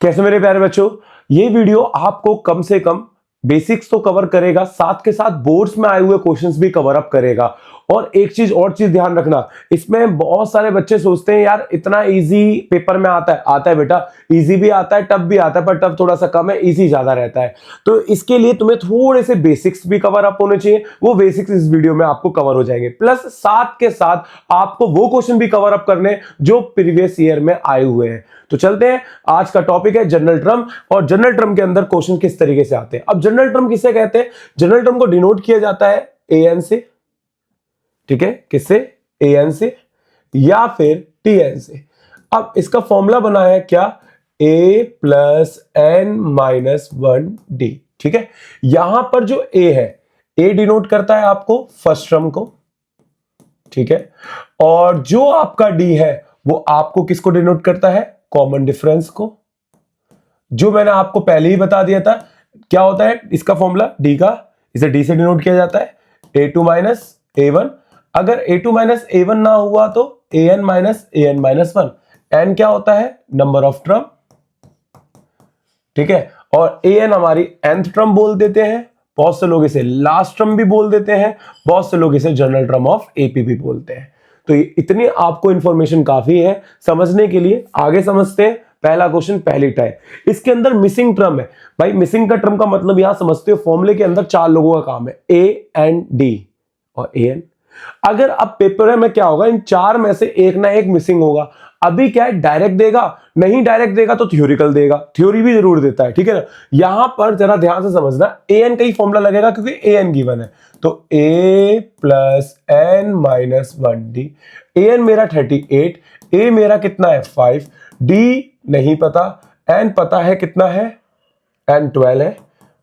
कैसे मेरे प्यारे बच्चों, ये वीडियो आपको कम से कम बेसिक्स तो कवर करेगा, साथ के साथ बोर्ड्स में आए हुए क्वेश्चंस भी कवर अप करेगा। और एक चीज ध्यान रखना, इसमें बहुत सारे बच्चे सोचते हैं यार इतना इजी पेपर में आता है बेटा, इजी भी आता है, टफ भी आता है, पर टफ थोड़ा सा कम है, इजी ज्यादा रहता है। तो इसके लिए तुम्हें थोड़े से बेसिक्स भी कवर अप होने चाहिए, वो बेसिक्स इस वीडियो में आपको कवर हो जाएंगे। प्लस साथ के साथ आपको वो क्वेश्चन भी कवर अप करने जो प्रीवियस ईयर में आए हुए हैं। तो चलते हैं, आज का टॉपिक है जनरल टर्म, और जनरल टर्म के अंदर क्वेश्चन किस तरीके से आते हैं। अब जनरल टर्म किसे कहते हैं? जनरल टर्म को डिनोट किया जाता है एन से, ठीक है, किससे? एन से या फिर टीएन से। अब इसका फॉर्मूला बना है क्या? ए प्लस एन माइनस 1 डी, ठीक है। यहां पर जो ए है, ए डिनोट करता है आपको फर्स्ट टर्म को, ठीक है, और जो आपका डी है वो आपको किसको डिनोट करता है? कॉमन डिफरेंस को, जो मैंने आपको पहले ही बता दिया था। क्या होता है इसका फॉर्मूला डी का? इसे डी से डिनोट किया जाता है, a2 माइनस a1। अगर a2 माइनस a1 ना हुआ तो an minus an minus 1। n क्या होता है? नंबर ऑफ टर्म, ठीक है, और an हमारी nth टर्म बोल देते हैं, बहुत से लोग इसे लास्ट टर्म भी बोल देते हैं, बहुत से लोग इसे जनरल टर्म ऑफ एपी भी बोलते हैं। तो इतनी आपको इंफॉर्मेशन काफी है समझने के लिए। आगे समझते हैं पहला क्वेश्चन, पहली टाइप। इसके अंदर मिसिंग टर्म है भाई। मिसिंग का टर्म का मतलब यहां समझते हो, फॉर्मूले के अंदर 4 लोगों का काम है, ए एन डी और ए एन। अगर अब पेपर में क्या होगा, इन 4 में से एक ना एक मिसिंग होगा। अभी क्या है, डायरेक्ट देगा, नहीं डायरेक्ट देगा तो थ्योरिकल देगा, थ्योरी भी जरूर देता है, ठीक है ना। यहां पर जरा ध्यान से समझना, ए एन का ही फॉर्मूला लगेगा क्योंकि ए एन गिवन है। तो ए plus n minus 1 D. A N मेरा 38, ए मेरा कितना है 5, डी नहीं पता, एन पता है कितना है, एन 12 है,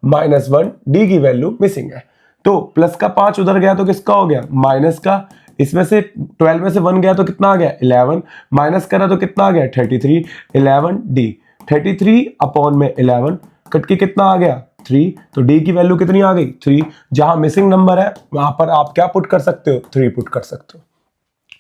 माइनस 1, डी की वैल्यू मिसिंग है। तो प्लस का 5 उधर गया तो किसका हो गया? माइनस का। इसमें से 12 में से 1 गया तो कितना आ गया? 11। माइनस करा तो कितना आ गया? 33। 11 डी, 33 अपॉन में 11 कट के कितना आ गया? 3। तो डी की वैल्यू कितनी आ गई? 3। जहां मिसिंग नंबर है वहां पर आप क्या पुट कर सकते हो? 3 पुट कर सकते हो।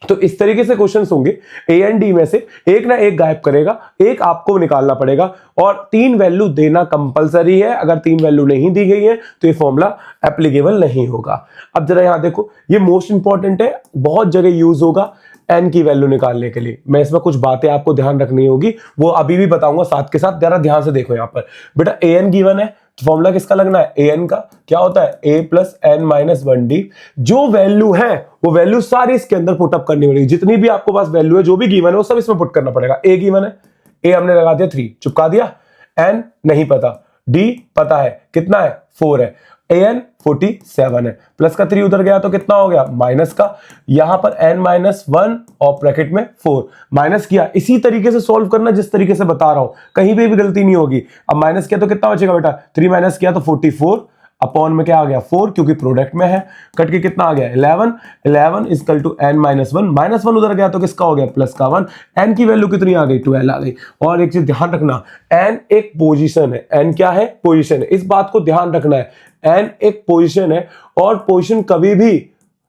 तो इस तरीके से क्वेश्चंस होंगे, ए एंड डी में से एक ना एक गायब करेगा, एक आपको निकालना पड़ेगा, और 3 वैल्यू देना कंपलसरी है। अगर 3 वैल्यू नहीं दी गई है तो ये फॉर्मूला एप्लीकेबल नहीं होगा। अब जरा यहां देखो, ये मोस्ट इंपॉर्टेंट है, बहुत जगह यूज होगा एन की वैल्यू निकालने के लिए। मैं इसमें कुछ बातें आपको ध्यान रखनी होगी, वो अभी भी बताऊंगा साथ के साथ। जरा ध्यान से देखो, यहां पर बेटा ए एन गिवन है, फॉर्मूला किसका लगना है? ए एन का। क्या होता है? ए प्लस एन माइनस 1 डी। जो वैल्यू है वो वैल्यू सारी इसके अंदर पुटअप करनी पड़ेगी। जितनी भी आपको पास वैल्यू है, जो भी गिवन है, वो सब इसमें पुट करना पड़ेगा। ए गिवन है, ए हमने लगा दिया 3, चिपका दिया। एन नहीं पता, डी पता है, कितना है? 4 है। एन 47 है, प्लस का 3 उधर गया तो कितना हो गया? माइनस का। यहां पर एन माइनस 1 और ब्रैकेट में 4 माइनस किया। इसी तरीके से सॉल्व करना जिस तरीके से बता रहा हूं, कहीं भी गलती नहीं होगी। अब माइनस किया तो कितना बचेगा बेटा? 3 माइनस किया तो 44 अपॉन में क्या आ गया? 4, क्योंकि प्रोडक्ट में है, कट के कितना आ गया? 11। 11 equal to n minus 1, minus 1 उधर गया तो किसका हो गया? प्लस का 1। एन की वैल्यू कितनी आ गई? 12 आ गई। और एक चीज ध्यान रखना, एन एक पोजीशन है। एन क्या है? पोजीशन है। इस बात को ध्यान रखना है, एन एक पोजीशन है, और पोजीशन कभी भी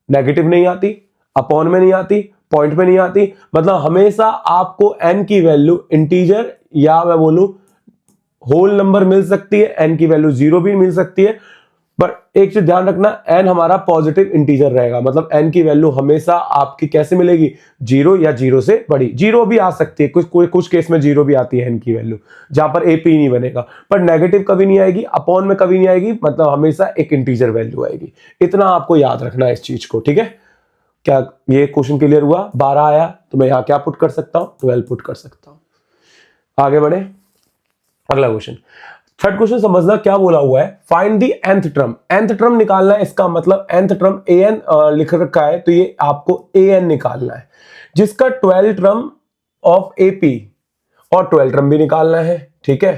नेगेटिव नहीं आती, अपॉन में नहीं आती, पॉइंट में नहीं आती। मतलब हमेशा आपको एन की वैल्यू इंटीजर या मैं बोलूं होल नंबर मिल सकती है, एन की वैल्यू 0 भी मिल सकती है। बट एक चीज ध्यान रखना, एन हमारा पॉजिटिव इंटीजर रहेगा। मतलब एन की वैल्यू हमेशा आपकी कैसे मिलेगी? 0 या 0 से बड़ी। 0 भी आ सकती है, कुछ केस में 0 भी आती है एन की वैल्यू, जहां पर एपी नहीं बनेगा। पर नेगेटिव कभी नहीं आएगी, अपॉन में कभी नहीं आएगी, मतलब हमेशा एक इंटीजर वैल्यू आएगी। इतना आपको याद रखना है इस चीज को, ठीक है। क्या ये क्वेश्चन क्लियर हुआ? 12 आया तो मैं यहां क्या पुट कर सकता हूं? 12 पुट कर सकता हूं। आगे बढ़े, अगला क्वेश्चन। थर्ड क्वेश्चन समझना क्या बोला हुआ है, find the nth term. nth term निकालना है, इसका मतलब nth टर्म an लिख रखा है, तो ये आपको an निकालना है, जिसका 12 टर्म ऑफ AP और 12 टर्म भी निकालना है, ठीक है।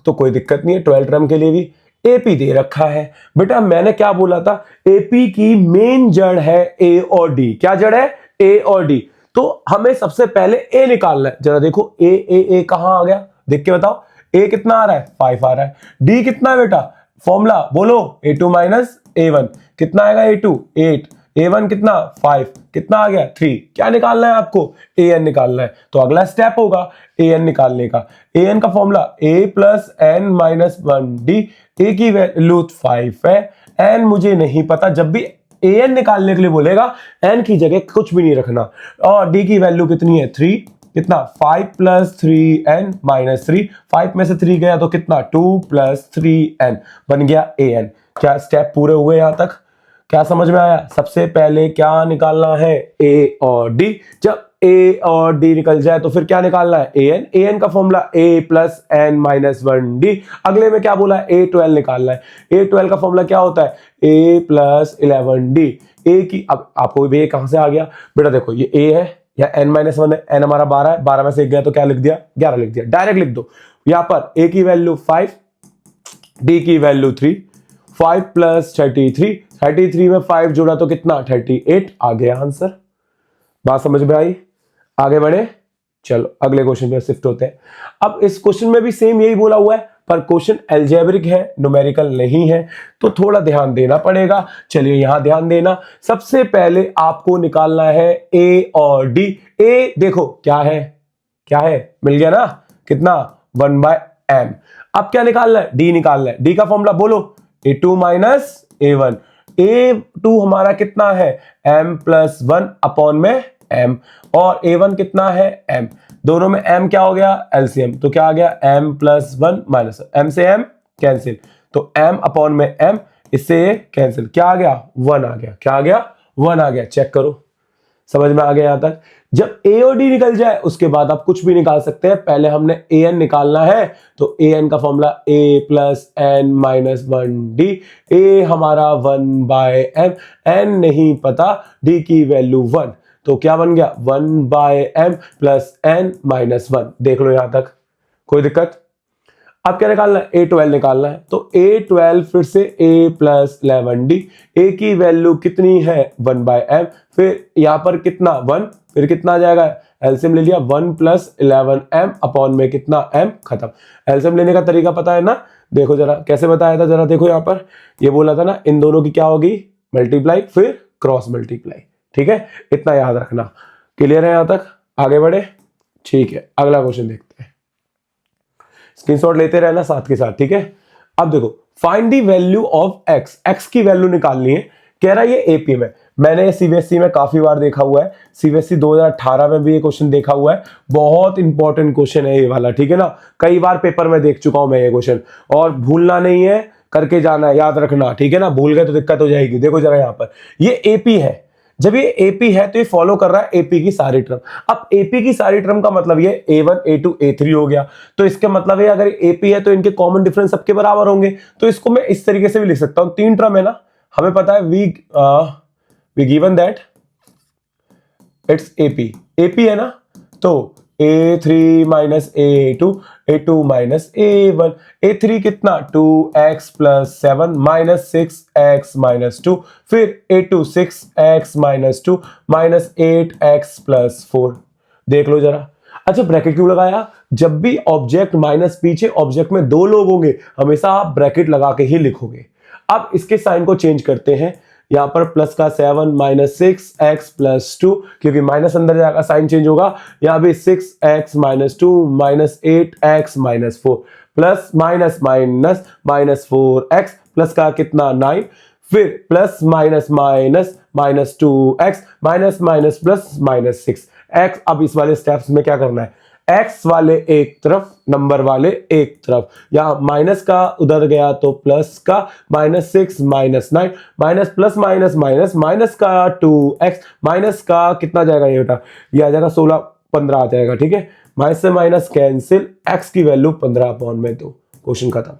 तो कोई दिक्कत नहीं है, 12 टर्म के लिए भी AP दे रखा है। बेटा मैंने क्या बोला था, AP की मेन जड़ है A और D। क्या जड़ है? A और D। तो हमें सबसे पहले A निकालना है। जरा देखो, A कहां आ गया, देख के बताओ। ए कितना आ रहा है? 5 आ रहा है। डी कितना है बेटा? फॉर्मूला बोलो, a2 माइनस a1। कितना आएगा? a2 8। a1 कितना 5, कितना आ गया 3। क्या निकालना है आपको, an निकालना है। तो अगला स्टेप होगा an निकालने का। an का formula a plus n minus 1d, a की वैल्यू 5 है, n मुझे नहीं पता। जब भी an निकालने के लिए बोलेगा n की जगह कुछ भी नहीं रखना, और d की वैल्यू कितनी है 3, कितना 5 प्लस 3n माइनस 3, 5 में से 3 गया तो कितना 2 प्लस 3n, बन गया an। क्या स्टेप पूरे हुए यहां तक, क्या समझ में आया। सबसे पहले क्या निकालना है, a और d। जब a और d निकल जाए तो फिर क्या निकालना है, an का formula a plus n minus 1d। अगले में क्या बोला है, a12 निकालना है। a12 का फॉर्मूला क्या होता है, a प्लस 11d। a की, अब आपको भी कहां से आ गया बेटा, देखो ये a है या n माइनस 1 है, n हमारा 12 है, 12 में से 1 गया तो क्या लिख दिया 11 लिख दिया, डायरेक्ट लिख दो। यहां पर a की वैल्यू 5, d की वैल्यू 3, 5 प्लस 33, 33 में 5 जोड़ा तो कितना 38 आ गया आंसर। बात समझ में आई, आगे बढ़े। चलो अगले क्वेश्चन पे शिफ्ट होते हैं। अब इस क्वेश्चन में भी सेम यही बोला हुआ है, पर क्वेश्चन अलजेब्रिक है, न्यूमेरिकल नहीं है, तो थोड़ा ध्यान देना पड़ेगा। चलिए यहां ध्यान देना। सबसे पहले आपको निकालना है a और d। a देखो क्या है, क्या है, मिल गया ना, कितना 1/m। अब क्या निकालना है, d निकालना है। d का फॉर्मूला बोलो, a2 माइनस a1। a2 हमारा कितना है m प्लस 1 अपॉन में m, और a1 कितना है m, दोनों में m क्या हो गया एलसीएम, तो क्या आ गया m प्लस 1 माइनस m से m कैंसिल, तो m अपॉन में m, इससे कैंसिल, क्या आ गया 1 आ गया, क्या आ गया 1 आ गया। चेक करो, समझ में आ गया यहां तक। जब a और d निकल जाए उसके बाद आप कुछ भी निकाल सकते हैं। पहले हमने an निकालना है, तो an का formula a plus n minus 1d। a हमारा 1/m, n नहीं पता, d की वैल्यू 1, तो क्या बन गया 1/m प्लस n माइनस 1। देख लो यहां तक, कोई दिक्कत। अब क्या निकालना है, a12 निकालना है, तो a12 फिर से a प्लस 11d। a की वैल्यू कितनी है 1/m, फिर यहां पर कितना 1, फिर कितना आ जाएगा एलसीएम ले लिया 1 प्लस 11m अपॉन में कितना m, खत्म। एलसीएम लेने का तरीका पता है ना, देखो जरा कैसे बताया था, जरा देखो यहां पर ये बोला था ना, इन दोनों की क्या होगी मल्टीप्लाई, फिर क्रॉस मल्टीप्लाई, ठीक है, इतना याद रखना। क्लियर है यहां तक, आगे बढ़े। ठीक है अगला क्वेश्चन देखते हैं, स्क्रीनशॉट लेते रहना साथ के साथ, ठीक है। अब देखो, find the value of x, x की वैल्यू निकालनी है। कह रहा है ये एपी में, मैंने सीबीएसई में काफी बार देखा हुआ है, सीबीएसई 2018 में भी ये क्वेश्चन देखा हुआ है। बहुत इंपॉर्टेंट क्वेश्चन है ये वाला, ठीक है ना, कई बार पेपर में देख चुका हूं मैं ये क्वेश्चन, और भूलना नहीं है, करके जाना है, याद रखना, ठीक है ना, भूल गए तो दिक्कत हो जाएगी। देखो जरा यहां पर ये एपी है, जब ये एपी है तो ये फॉलो कर रहा है एपी की सारी टर्म। अब एपी की सारी टर्म का मतलब ये a1 a2 a3 हो गया, तो इसके मतलब है अगर एपी है तो इनके कॉमन डिफरेंस सबके बराबर होंगे। तो इसको मैं इस तरीके से भी लिख सकता हूं, 3 टर्म है ना, हमें पता है we given that it's AP है ना, तो a3 minus a2, a2 minus a1, a3 कितना 2x plus 7 minus 6x minus 2, फिर a2 6x minus 2 minus 8x plus 4। देख लो जरा। अच्छा ब्रैकेट क्यों लगाया, जब भी ऑब्जेक्ट माइनस पीछे ऑब्जेक्ट में 2 लोग होंगे हमेशा आप ब्रैकेट लगा के ही लिखोगे। अब इसके साइन को चेंज करते हैं, यहां पर प्लस का 7 माइनस 6x प्लस 2, क्योंकि माइनस अंदर जाएगा साइन चेंज होगा। यहां भी 6x minus 2 minus 8x minus 4, plus minus minus minus 4x, plus का कितना 9, फिर plus minus minus minus 2x minus minus plus minus 6x। अब इस वाले स्टेप्स में क्या करना है, x वाले एक तरफ, नंबर वाले एक तरफ, यहां माइनस का उधर गया तो प्लस का, minus 6 minus 9 minus plus minus minus minus का 2x, माइनस का कितना जाएगा ये बेटा, ये आ जाएगा 16 15 आ जाएगा, ठीक है, माइनस से माइनस कैंसिल, x की वैल्यू 15/2। क्वेश्चन खत्म।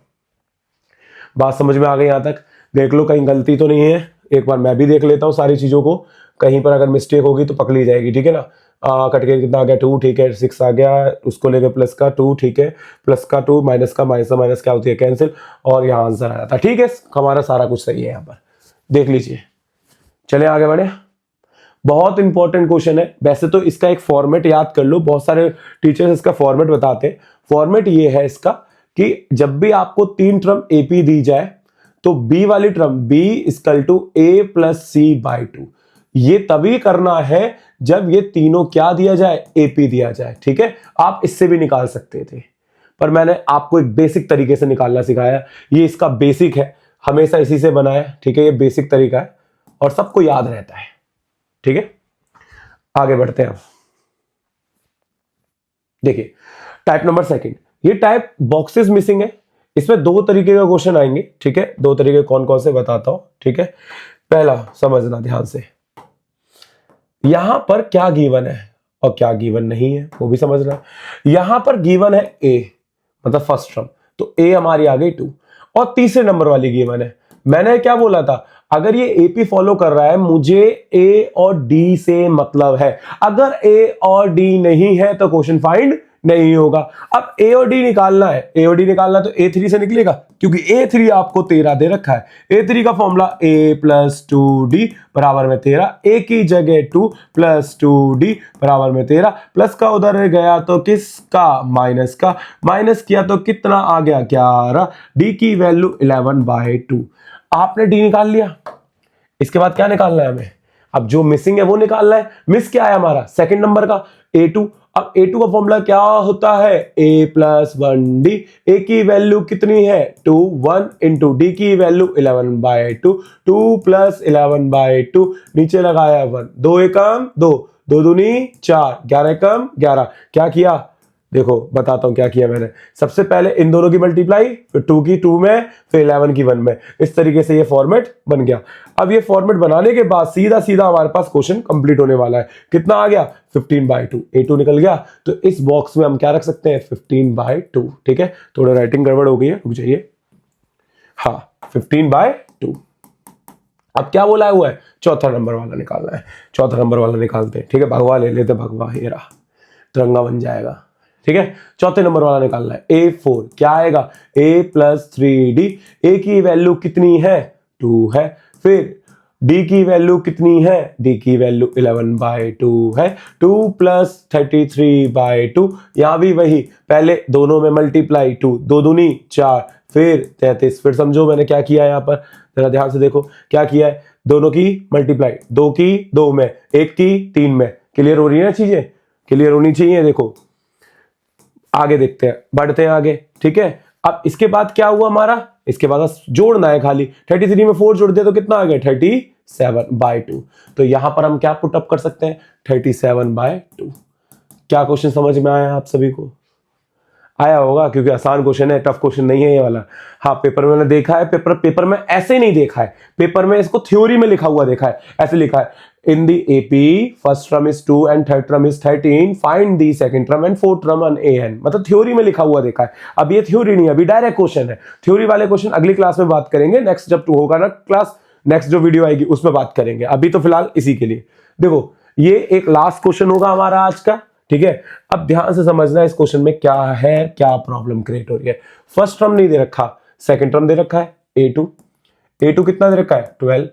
बात समझ में आ गई यहां तक, देख लो कहीं गलती तो नहीं है, एक बार मैं भी देख लेता हूं सारी चीजों को, कहीं पर अगर मिस्टेक होगी तो पकड़ी जाएगी, ठीक है ना। कट के कितना आ गया 2, ठीक है, 6 आ गया, उसको लेके प्लस का 2, ठीक है, प्लस का 2 माइनस का माइनस माइनस क्या होती है कैंसिल, और यहाँ आंसर आ जाता है, ठीक है, हमारा सारा कुछ सही है यहाँ पर, देख लीजिए। चले आगे बढ़े, बहुत इंपॉर्टेंट क्वेश्चन है। वैसे तो इसका एक फॉर्मेट याद कर लो, बहुत सारे टीचर्स इसका फॉर्मेट बताते हैं। फॉर्मेट ये है इसका कि जब भी आपको 3 टर्म एपी दी जाए तो बी वाली term b equal to a plus c by 2, ये तभी करना है जब ये तीनों क्या दिया जाए, एपी दिया जाए। ठीक है, आप इससे भी निकाल सकते थे, पर मैंने आपको एक बेसिक तरीके से निकालना सिखाया। ये इसका बेसिक है, हमेशा इसी से बना है। ठीक है, ये बेसिक तरीका है और सबको याद रहता है। ठीक है, आगे बढ़ते हैं। देखिए टाइप नंबर सेकंड, ये टाइप बॉक्सेस मिसिंग है। इसमें दो तरीके का क्वेश्चन आएंगे। ठीक है, दो तरीके कौन कौन से बताता हूं। ठीक है, पहला समझना ध्यान से, यहां पर क्या गिवन है और क्या गिवन नहीं है वो भी समझना है। यहां पर गिवन है ए, मतलब फर्स्ट टर्म, तो ए हमारी आ गई 2, और तीसरे नंबर वाली गिवन है। मैंने क्या बोला था, अगर ये एपी फॉलो कर रहा है, मुझे ए और डी से मतलब है। अगर ए और डी नहीं है तो क्वेश्चन फाइंड नहीं होगा। अब ए और डी निकालना है, ए और डी निकालना तो ए3 से निकलेगा, क्योंकि ए3 आपको 13 दे रखा है। ए3 का फॉर्मूला ए प्लस 2डी बराबर में 13, ए की जगह 2 प्लस 2डी बराबर में 13, प्लस का उधर गया तो किसका, माइनस का, माइनस किया तो कितना आ गया 11, डी की वैल्यू 11/2। आपने डी निकाल लिया, इसके बाद क्या निकालना है हमें, अब जो मिसिंग है वो निकालना है। मिस क्या है हमारा, सेकंड नंबर का a2। अब a2 का फॉर्मूला क्या होता है, a प्लस 1d, a की वैल्यू कितनी है 2, 1 इंटू डी की वैल्यू 11/2, 2 प्लस 11/2, नीचे लगाया 1, 2 एकम 2, 2 दूनी 4, 11 एकम 11। क्या किया, देखो बताता हूं क्या किया मैंने। सबसे पहले इन दोनों की मल्टीप्लाई, फिर 2 की 2 में, फिर 11 की 1 में। इस तरीके से ये फॉर्मेट बन गया। अब ये फॉर्मेट बनाने के बाद सीधा सीधा हमारे पास क्वेश्चन कंप्लीट होने वाला है। कितना आ गया 15/2, a2 निकल गया। तो इस बॉक्स में हम क्या रख सकते हैं 15/2। ठीक है, थोड़ा राइटिंग गड़बड़ हो गई है, रुक जाइए। हाँ 15/2। अब क्या बोला हुआ है, चौथा नंबर वाला निकालना है। चौथा नंबर वाला निकालते हैं। ठीक है, भगवा ले लेते, भगवा ये रहा, तिरंगा बन जाएगा। ठीक है, चौथे नंबर वाला निकालना है। a4 क्या आएगा, a प्लस 3d, a की वैल्यू कितनी है 2 है, फिर d की वैल्यू कितनी है, d की वैल्यू 11/2 है, 2 प्लस 33/2, यहां भी वही, पहले दोनों में मल्टीप्लाई 2, 2 दूनी 4, फिर 33। फिर समझो मैंने क्या किया है, यहां पर जरा ध्यान से देखो क्या किया है, दोनों की मल्टीप्लाई, 2 की 2 में, 1 की 3 में। क्लियर हो रही है ना चीजें, क्लियर होनी चाहिए। देखो आगे देखते हैं, बढ़ते हैं आगे। ठीक है, अब इसके बाद क्या हुआ हमारा, इसके बाद जोड़ना है खाली। 33 में 4 जोड़ दिया तो कितना आ गया 37/2। तो यहां पर हम क्या पुट अप कर सकते हैं 37/2। क्या क्वेश्चन समझ में आया आप सभी को, आया होगा, क्योंकि आसान क्वेश्चन है, टफ क्वेश्चन नहीं है ये वाला। हाँ पेपर में मैंने देखा है, पेपर में ऐसे नहीं देखा है, पेपर में इसको थ्योरी में लिखा हुआ देखा है। ऐसे लिखा है, in the AP first term is 2 and third term is 13, find the second term and fourth term on an। मतलब थ्योरी में लिखा हुआ देखा है। अब ये थ्योरी नहीं है, अभी डायरेक्ट क्वेश्चन है। थ्योरी वाले क्वेश्चन अगली क्लास में बात करेंगे, नेक्स्ट जब 2 होगा ना क्लास, नेक्स्ट जो वीडियो आएगी उसमें बात करेंगे। अभी तो फिलहाल इसी के लिए देखो, ये एक लास्ट क्वेश्चन होगा हमारा आज का। ठीक है, अब ध्यान से समझना इस क्वेश्चन में क्या है, क्या प्रॉब्लम क्रिएट हो रही है। फर्स्ट टर्म नहीं दे रखा, सेकंड टर्म दे रखा है a2 कितना दे रखा है 12,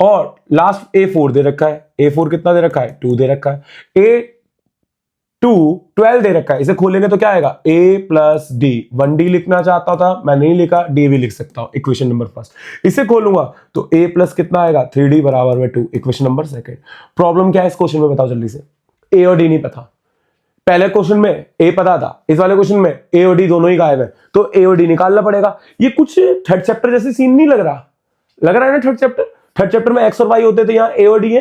और लास्ट a4 दे रखा है, a4 कितना दे रखा है 2 दे रखा है, a2 12 दे रखा है। इसे खोलेंगे तो क्या आएगा a प्लस डी, 1d लिखना चाहता था मैं, नहीं लिखा, d भी लिख सकता हूं, इक्वेशन नंबर फर्स्ट। इसे खोलूंगा तो a प्लस कितना आएगा 3d बराबर में 2, इक्वेशन नंबर सेकंड। प्रॉब्लम क्या है इस क्वेश्चन में बताओ जल्दी से, a और d नहीं पता। पहले क्वेश्चन में ए पता था, इस वाले क्वेश्चन में ए और डी दोनों ही गायब है, तो ए और डी निकालना पड़ेगा। ये कुछ थर्ड चैप्टर जैसे सीन नहीं लग रहा, लग रहा है ना थर्ड चैप्टर में एक्स और वाई होते थे, यहाँ ए और डी है।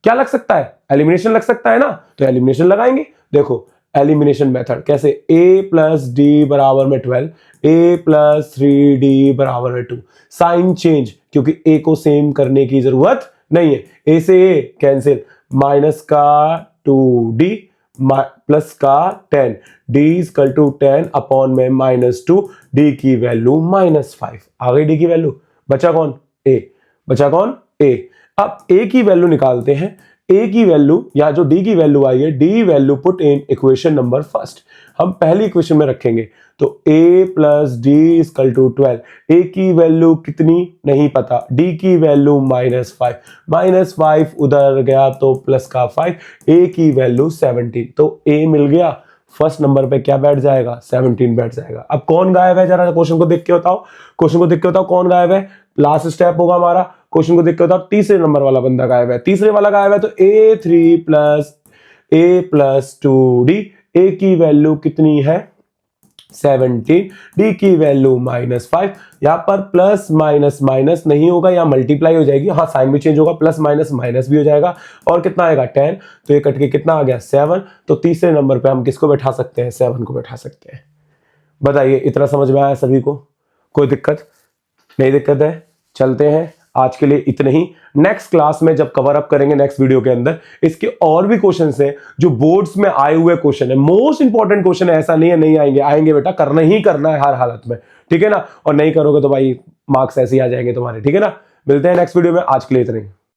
क्या लग सकता है, एलिमिनेशन लग सकता है ना, तो एलिमिनेशन लगाएंगे। देखो एलिमिनेशन मेथड कैसे, ए प्लस डी बराबर में 12, ए प्लस 3d बराबर में 2। साइन चेंज, क्योंकि ए को सेम करने की जरूरत नहीं है, ए से ए कैंसिल, माइनस का 2d प्लस का 10, d इक्वल टू 10 अपॉन में -2, d की वैल्यू -5 आ गई। d की वैल्यू बचा कौन, a, बचा कौन a। अब a की वैल्यू निकालते हैं। a की वैल्यू या जो d की वैल्यू आई है, d value put in equation number first, हम पहली इक्वेशन में रखेंगे। तो a plus d equal to 12, a की वैल्यू कितनी नहीं पता, d की वैल्यू -5 उधर गया तो प्लस का 5, a की वैल्यू 17, तो a मिल गया। फर्स्ट नंबर पे क्या बैठ जाएगा 17 बैठ जाएगा। अब कौन गायब है, जरा क्वेश्चन को देख के बताओ, क्वेश्चन को देख के बताओ कौन गायब है। लास्ट स्टेप होगा हमारा, क्वेश्चन को देख के बताओ तीसरे नंबर वाला बंदा गायब है, तीसरे वाला गायब है, तो a3 plus a plus 2d, a की वैल्यू कितनी है 17, d की वैल्यू -5। यहां पर प्लस माइनस माइनस नहीं होगा, यहां मल्टीप्लाई हो जाएगी, हाँ साइन भी चेंज होगा, प्लस माइनस माइनस भी हो जाएगा, और कितना आएगा 10, तो ये कट के कितना आ गया 7। तो तीसरे नंबर पे हम किसको बैठा सकते हैं, 7 को बैठा सकते हैं। बताइए इतना समझ में आया सभी को, कोई दिक्कत नहीं? दिक्कत है, चलते हैं, आज के लिए इतने ही। नेक्स्ट क्लास में जब कवर अप करेंगे नेक्स्ट वीडियो के अंदर, इसके और भी क्वेश्चंस हैं जो बोर्ड्स में आए हुए क्वेश्चन है, मोस्ट इंपॉर्टेंट क्वेश्चन है, ऐसा नहीं है नहीं आएंगे, आएंगे बेटा, करना ही करना है हर हालत में, ठीक है ना, और नहीं करोगे तो भाई मार्क्स ऐसे ही आ जाएंगे तुम्हारे, ठीक है ना। मिलते हैं नेक्स्ट वीडियो में, आज के लिए इतने ही।